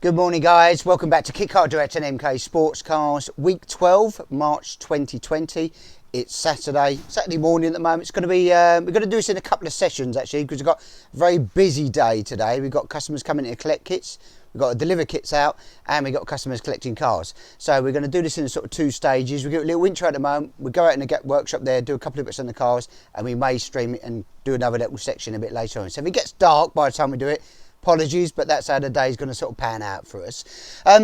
Good morning, guys. Welcome back to Cut Radiator and MK Sports Cars, week 12, March 2020. It's Saturday morning at the moment. It's going to be, we're going to do this in a couple of sessions actually, because we've got a very busy day today. We've got customers coming in to collect kits, we've got to deliver kits out, and we've got customers collecting cars. So we're going to do this in sort of two stages. We get a little intro at the moment, we go out in the workshop there, do a couple of bits on the cars, and we may stream it and do another little section a bit later on. So if it gets dark by the time we do it, apologies, but that's how the day's going to sort of pan out for us.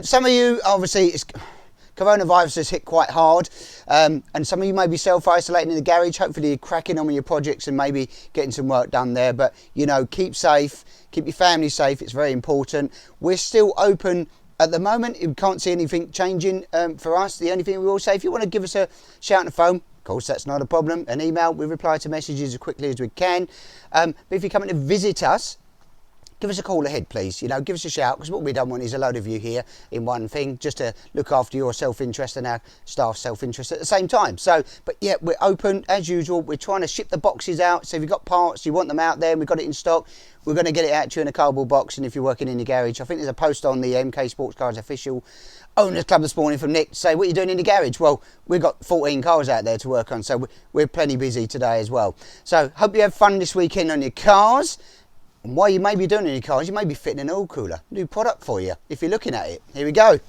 Some of you, obviously, coronavirus has hit quite hard, and some of you may be self-isolating in the garage. Hopefully you're cracking on with your projects and maybe getting some work done there. But, you know, keep safe, keep your family safe. It's very important. We're still open at the moment. You can't see anything changing for us. The only thing we will say, if you want to give us a shout on the phone, of course, that's not a problem. An email, we reply to messages as quickly as we can. But if you're coming to visit us, give us a call ahead, please. You know, give us a shout, because what we don't want is a load of you here in one thing, just to look after your self-interest and our staff's self-interest at the same time. So, but yeah, we're open as usual. We're trying to ship the boxes out. So if you've got parts, you want them out there, and we've got it in stock, we're going to get it out to you in a cardboard box. And if you're working in the garage, I think there's a post on the MK Sports Cars official Owners Club this morning from Nick to say, what are you doing in the garage? Well, we've got 14 cars out there to work on, so we're plenty busy today as well. So hope you have fun this weekend on your cars. And while you may be doing any cars, you may be fitting an oil cooler. New product for you, if you're looking at it. Here we go.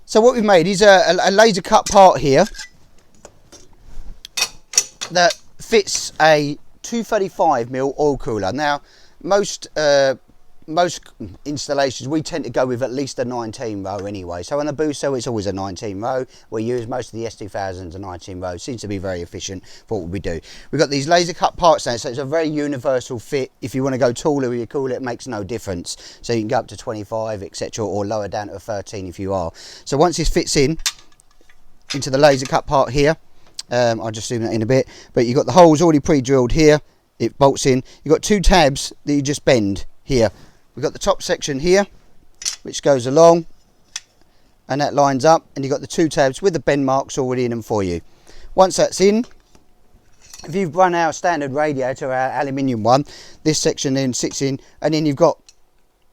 So what we've made is a laser cut part here that fits a 235mm oil cooler. Now, most installations, we tend to go with at least a 19 row anyway. So on the Busa, it's always a 19 row. We use most of the S2000s a 19 row. Seems to be very efficient for what we do. We've got these laser cut parts now, so it's a very universal fit. If you want to go taller with your cooler, it makes no difference. So you can go up to 25, etc., or lower down to a 13 if you are. So once this fits into the laser cut part here, I'll just zoom that in a bit, but you've got the holes already pre-drilled here. It bolts in. You've got two tabs that you just bend here. We've got the top section here, which goes along, and that lines up, and you've got the two tabs with the bend marks already in them for you. Once that's in, if you've run our standard radiator, our aluminium one, this section then sits in, and then you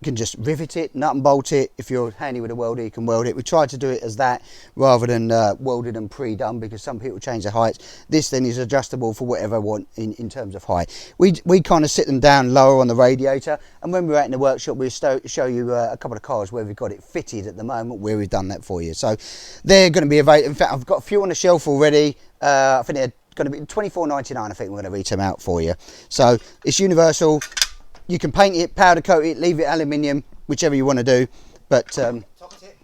can just rivet it, nut and bolt it. If you're handy with a welder, you can weld it. We try to do it as that rather than welded and pre-done, because some people change the heights. This then is adjustable for whatever I want in terms of height. We kind of sit them down lower on the radiator, and when we're out in the workshop, we'll show you a couple of cars where we've got it fitted at the moment, where we've done that for you. So they're going to be available. In fact, I've got a few on the shelf already. I think they're going to be £24.99. I think we're going to reach them out for you. So it's universal. You can paint it, powder coat it, leave it aluminium, whichever you want to do. But top tip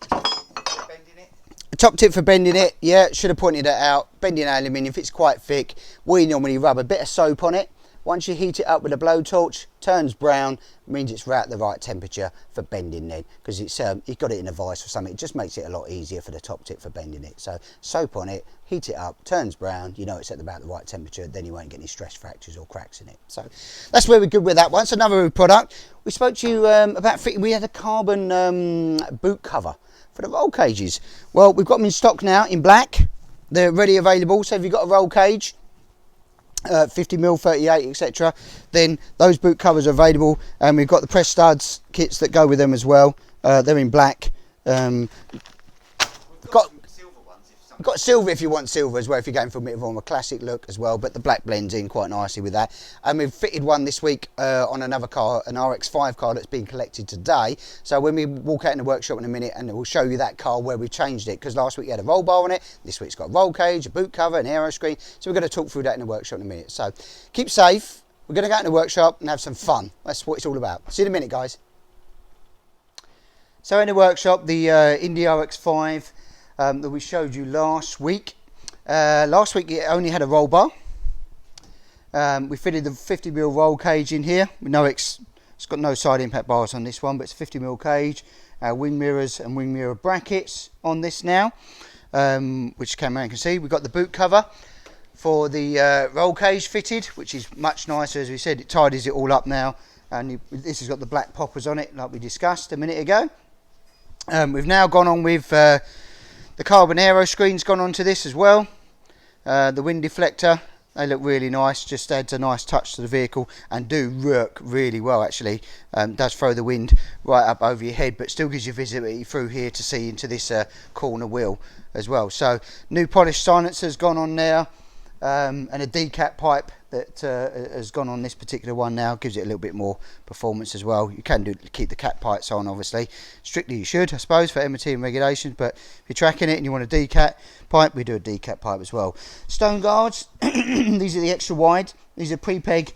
for bending it. Top tip for bending it, yeah, should have pointed that out. Bending aluminium, if it's quite thick, we normally rub a bit of soap on it. Once you heat it up with a blowtorch, turns brown, means it's right at the right temperature for bending then, because it's you've got it in a vise or something. It just makes it a lot easier for the top tip for bending it. So soap on it, heat it up, turns brown, you know it's at about the right temperature, then you won't get any stress fractures or cracks in it. So that's where we're good with that one. It's another product. We spoke to you about fitting. We had a carbon boot cover for the roll cages. Well, we've got them in stock now in black. They're ready available. So if you've got a roll cage, 50mm, 38, etc., then those boot covers are available, and we've got the press studs kits that go with them as well. They're in black. We've got silver if you want silver as well, if you're going for a bit more of a classic look as well, but the black blends in quite nicely with that. And we've fitted one this week on another car, an RX5 car that's being collected today. So when we walk out in the workshop in a minute, and we'll show you that car where we've changed it, because last week you had a roll bar on it, this week's got a roll cage, a boot cover, an aero screen. So we're going to talk through that in the workshop in a minute. So keep safe. We're going to go out in the workshop and have some fun. That's what it's all about. See you in a minute, guys. So in the workshop, the Indy RX5 that we showed you last week. Last week it only had a roll bar. We fitted the 50mm roll cage in here. It's got no side impact bars on this one, but it's a 50mm cage. Wing mirrors and wing mirror brackets on this now, which camera can see. We've got the boot cover for the roll cage fitted, which is much nicer. As we said, it tidies it all up now, and this has got the black poppers on it, like we discussed a minute ago. We've now gone on with the carbon aero screen's gone onto this as well. The wind deflector They look really nice, just adds a nice touch to the vehicle and do work really well actually. Does throw the wind right up over your head, but still gives you visibility through here to see into this corner wheel as well. So new polished silencer's gone on there, and a decat pipe that has gone on this particular one now, gives it a little bit more performance as well. You can keep the cat pipes on, obviously. Strictly you should, I suppose, for MOT and regulations, but if you're tracking it and you want a decat pipe, we do a decat pipe as well. Stone guards, these are the extra wide. These are pre-peg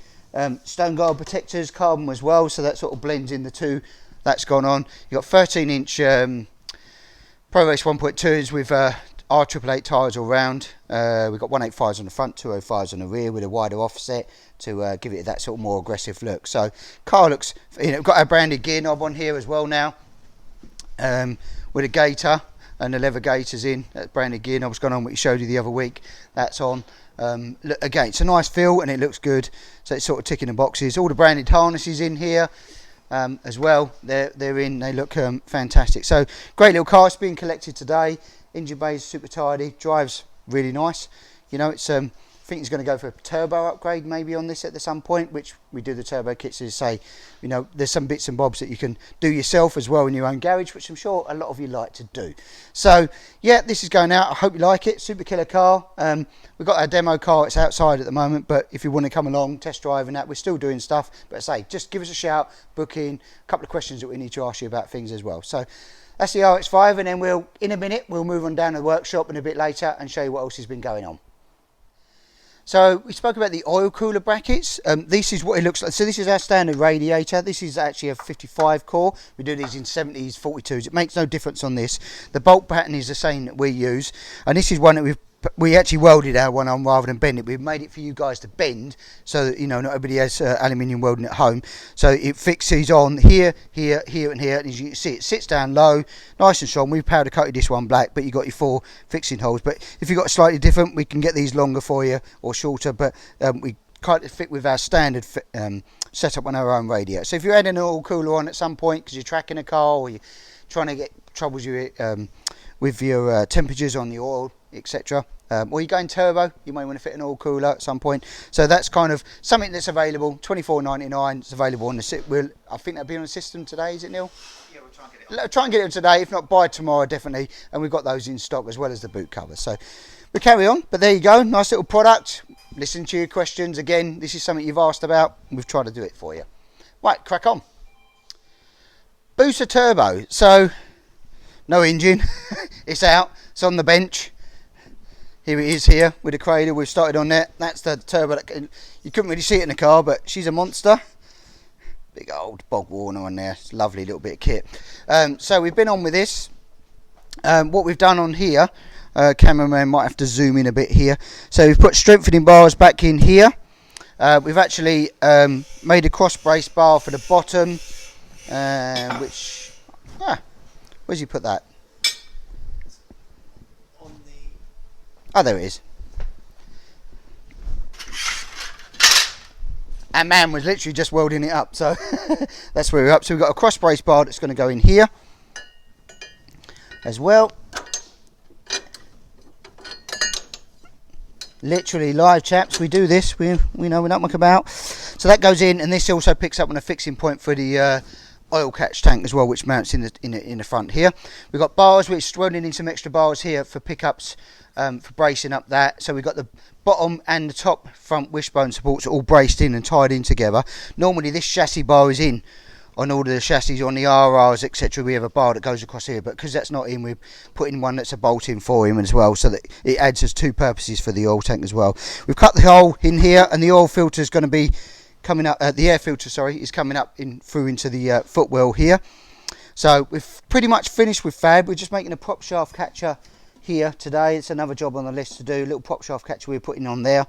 stone guard protectors, carbon as well, so that sort of blends in the two. That's gone on. You've got 13-inch Pro Race 1.2s with R888 tyres all round. We've got 185s on the front, 205s on the rear with a wider offset to give it that sort of more aggressive look. So car looks, we've got our branded gear knob on here as well now, with a gator and the leather gators in. That branded gear knob's gone on, what we showed you the other week. That's on. Look, again, it's a nice feel and it looks good. So it's sort of ticking the boxes. All the branded harnesses in here. As well, they're in. They look fantastic. So great little car. It's being collected today. Engine bay is super tidy. Drives really nice. You know, it's I think he's going to go for a turbo upgrade maybe on this at some point, which we do the turbo kits to say, you know, there's some bits and bobs that you can do yourself as well in your own garage, which I'm sure a lot of you like to do. So yeah, this is going out. I hope you like it. Super killer car. We've got our demo car. It's outside at the moment, but if you want to come along, test drive and that, we're still doing stuff. But say, just give us a shout, book in, a couple of questions that we need to ask you about things as well. So that's the RX-5, and then in a minute, we'll move on down to the workshop and a bit later and show you what else has been going on. So we spoke about the oil cooler brackets. This is what it looks like. So this is our standard radiator. This is actually a 55 core. We do these in 70s, 42s. It makes no difference on this. The bolt pattern is the same that we use. And this is one that we actually welded our one on rather than bend it. We've made it for you guys to bend so that, you know, not everybody has aluminium welding at home. So it fixes on here, here, here and here. And as you can see, it sits down low, nice and strong. We've powder coated this one black, but you've got your 4 fixing holes. But if you've got slightly different, we can get these longer for you or shorter. But we kind of fit with our standard setup on our own radiator. So if you're adding an oil cooler on at some point because you're tracking a car or you're trying to get troubles with your temperatures on the oil, etc. Or you're going turbo, you may want to fit an oil cooler at some point. So that's kind of something that's available. $24.99. It's available on the. I think that'll be on the system today. Is it, Neil? Yeah, we'll try and get it on. Try and get it today. If not, by tomorrow, definitely. And we've got those in stock as well as the boot covers. So we carry on. But there you go. Nice little product. Listen to your questions. Again, this is something you've asked about. We've tried to do it for you. Right, crack on. Busa Turbo. So no engine. It's out. It's on the bench. Here it is here with the cradle. We've started on that. That's the turbo. You couldn't really see it in the car, but she's a monster. Big old bog warner on there. It's a lovely little bit of kit. So we've been on with this. What we've done on here, cameraman might have to zoom in a bit here. So we've put strengthening bars back in here. We've actually made a cross brace bar for the bottom, which, where's he put that? Oh, there it is. Our man was literally just welding it up, so that's where we're up. So we've got a cross brace bar that's going to go in here as well. Literally live, chaps. We do this. We know we don't muck about. So that goes in, and this also picks up on a fixing point for the oil catch tank as well, which mounts in the front here. We've got bars, which is welding in some extra bars here for pickups. For bracing up that. So we've got the bottom and the top front wishbone supports all braced in and tied in together. Normally this chassis bar is in on all of the chassis, on the RRs, etc. We have a bar that goes across here, but because that's not in, we're putting one that's a bolt in for him as well, so that it adds as 2 purposes for the oil tank as well. We've cut the hole in here, and the oil filter is going to be coming up, the air filter, sorry, is coming up through into the footwell here. So we've pretty much finished with fab. We're just making a prop shaft catcher here today. It's another job on the list to do. A little prop shaft catcher we're putting on there,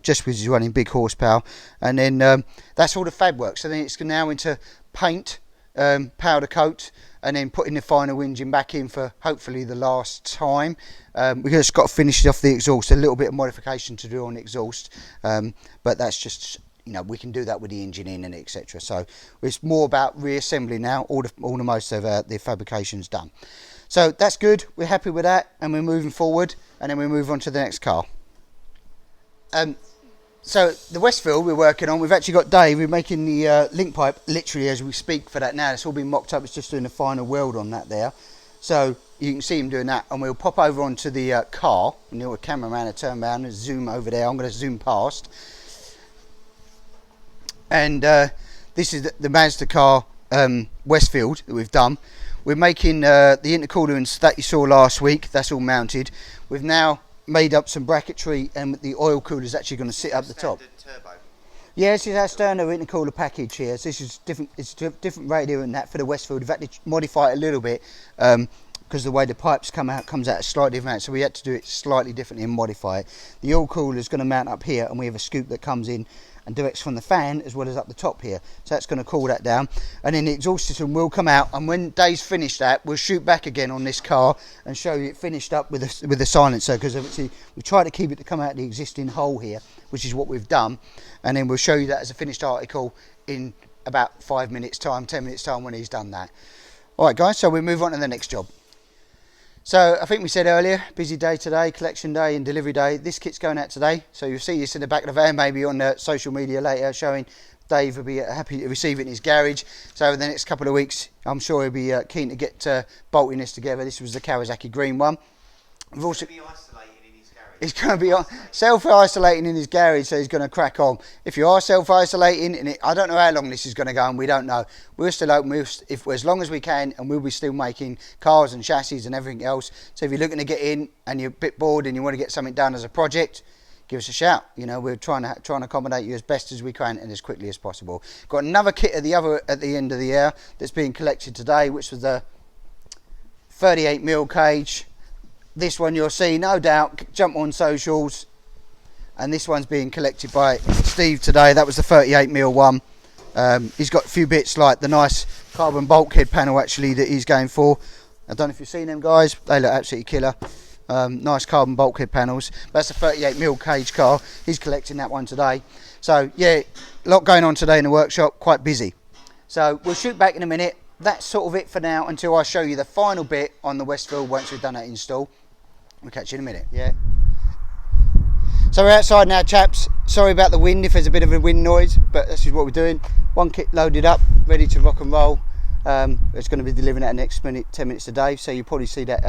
just because he's running big horsepower, and then that's all the fab work. So then it's now into paint, powder coat, and then putting the final engine back in for hopefully the last time. We've just got to finish off the exhaust. A little bit of modification to do on the exhaust, but that's just, you know, we can do that with the engine in and etc. So it's more about reassembly now. All the most of the fabrication's done. So that's good, we're happy with that, and we're moving forward, and then we move on to the next car. So the Westfield we're working on, we've actually got Dave, we're making the link pipe literally as we speak for that now. It's all been mocked up, it's just doing the final weld on that there. So you can see him doing that, and we'll pop over onto the car, and the cameraman will turn around and zoom over there. I'm going to zoom past. And this is the Mazda car Westfield that we've done. We're making the intercooler that you saw last week, that's all mounted. We've now made up some bracketry, and the oil cooler is actually going to sit up the top. Turbo. Yeah, this is our standard intercooler package here. So this is different. It's a different radio than that for the Westfield. We've had to modify it a little bit because the way the pipes comes out slightly different. So we had to do it slightly differently and modify it. The oil cooler is going to mount up here, and we have a scoop that comes in and directs from the fan as well as up the top here. So that's going to cool that down, and then the exhaust system will come out. And when Dave's finished that, we'll shoot back again on this car and show you it finished up with the silencer, because obviously we try to keep it to come out the existing hole here, which is what we've done. And then we'll show you that as a finished article in about 5 minutes time, 10 minutes time when he's done that. All right, guys, so we move on to the next job. So I think we said earlier, busy day today, collection day and delivery day. This kit's going out today, so you'll see this in the back of the van, maybe on social media later, showing Dave will be happy to receive it in his garage. So over the next couple of weeks, I'm sure he'll be keen to get bolting this together. This was the Kawasaki green one. We've also He's going to be self-isolating in his garage, so he's going to crack on. If you are self-isolating, and I don't know how long this is going to go, and we don't know. We're still open as long as we can, and we'll be still making cars and chassis and everything else. So if you're looking to get in and you're a bit bored and you want to get something done as a project, give us a shout. You know, we're trying to accommodate you as best as we can and as quickly as possible. Got another kit at the end of the air that's being collected today, which was the 38mm cage. This one you'll see, no doubt, jump on socials. And this one's being collected by Steve today. That was the 38mm one. He's got a few bits like the nice carbon bulkhead panel actually that he's going for. I don't know if you've seen them, guys. They look absolutely killer. Nice carbon bulkhead panels. That's a 38mm cage car. He's collecting that one today. So yeah, a lot going on today in the workshop, quite busy. So we'll shoot back in a minute. That's sort of it for now until I show you the final bit on the Westfield once we've done that install. We'll catch you in a minute, yeah. So we're outside now, chaps. Sorry about the wind if there's a bit of a wind noise, but this is what we're doing. One kit loaded up, ready to rock and roll. It's going to be delivering that next 10 minutes to Dave, so you'll probably see that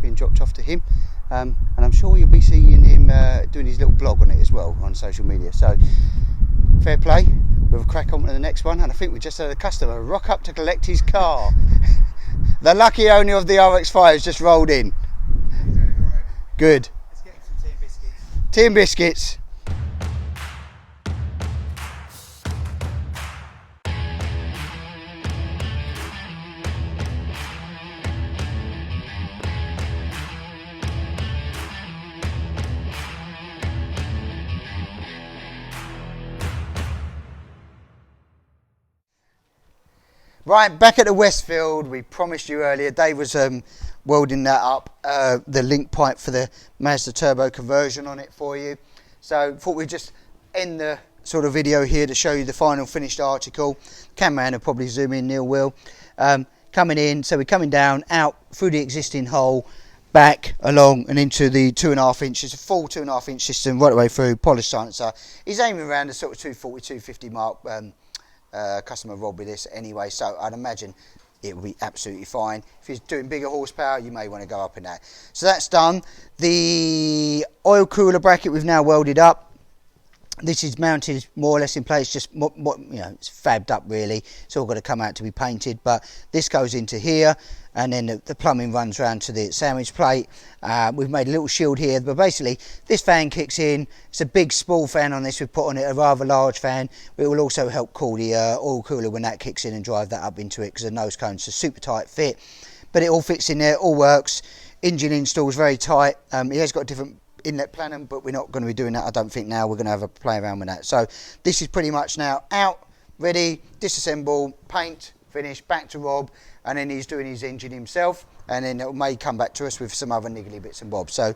being dropped off to him. And I'm sure you'll be seeing him doing his little blog on it as well on social media. So fair play. We'll crack on to the next one, and I think we just had a customer rock up to collect his car. The lucky owner of the RX-5 has just rolled in. Good. Let's get some tea and biscuits. Tea and biscuits. Right, back at the Westfield. We promised you earlier, Dave was welding that up, the link pipe for the Mazda turbo conversion on it for you. So thought we'd just end the sort of video here to show you the final finished article. Cameraman will probably zoom in, Neil will. Coming in, so we're coming down, out through the existing hole, back, along and into the 2.5 inches, a full 2.5 inch system right the way through, polished silencer. He's aiming around the sort of 240, 250 mark. Customer Rob with this anyway, so I'd imagine it will be absolutely fine. If he's doing bigger horsepower, you may want to go up in that. So that's done. The oil cooler bracket we've now welded up. This is mounted more or less in place, just it's fabbed up really. It's all got to come out to be painted, but this goes into here, and then the plumbing runs around to the sandwich plate. We've made a little shield here, but basically this fan kicks in. It's a big spool fan on this. We've put on it a rather large fan. It will also help cool the oil cooler when that kicks in and drive that up into it, because the nose cone's a super tight fit. But it all fits in there, all works. Engine install is very tight. It has got a different inlet planning, but we're not going to be doing that, I don't think. Now we're going to have a play around with that. So this is pretty much now out, ready, disassemble, paint, finish, back to Rob, and then he's doing his engine himself, and then it may come back to us with some other niggly bits and bobs. So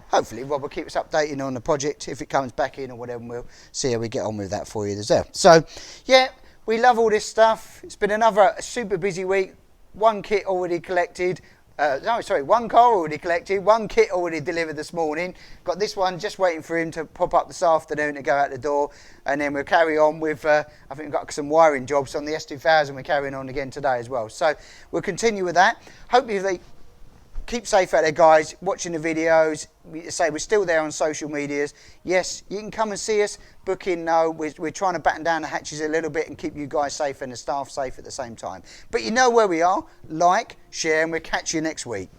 hopefully Rob will keep us updated on the project. If it comes back in or whatever, we'll see how we get on with that for you there. So yeah, we love all this stuff. It's been another super busy week. One kit already collected, No, sorry, one car already collected, one kit already delivered this morning. Got this one just waiting for him to pop up this afternoon to go out the door, and then we'll carry on with, I think we've got some wiring jobs on the S2000 we're carrying on again today as well. So we'll continue with that. Hopefully keep safe out there, guys, watching the videos. Say we're still there on social medias. Yes, you can come and see us. Book in, no. We're trying to batten down the hatches a little bit and keep you guys safe and the staff safe at the same time. But you know where we are. Like, share, and we'll catch you next week.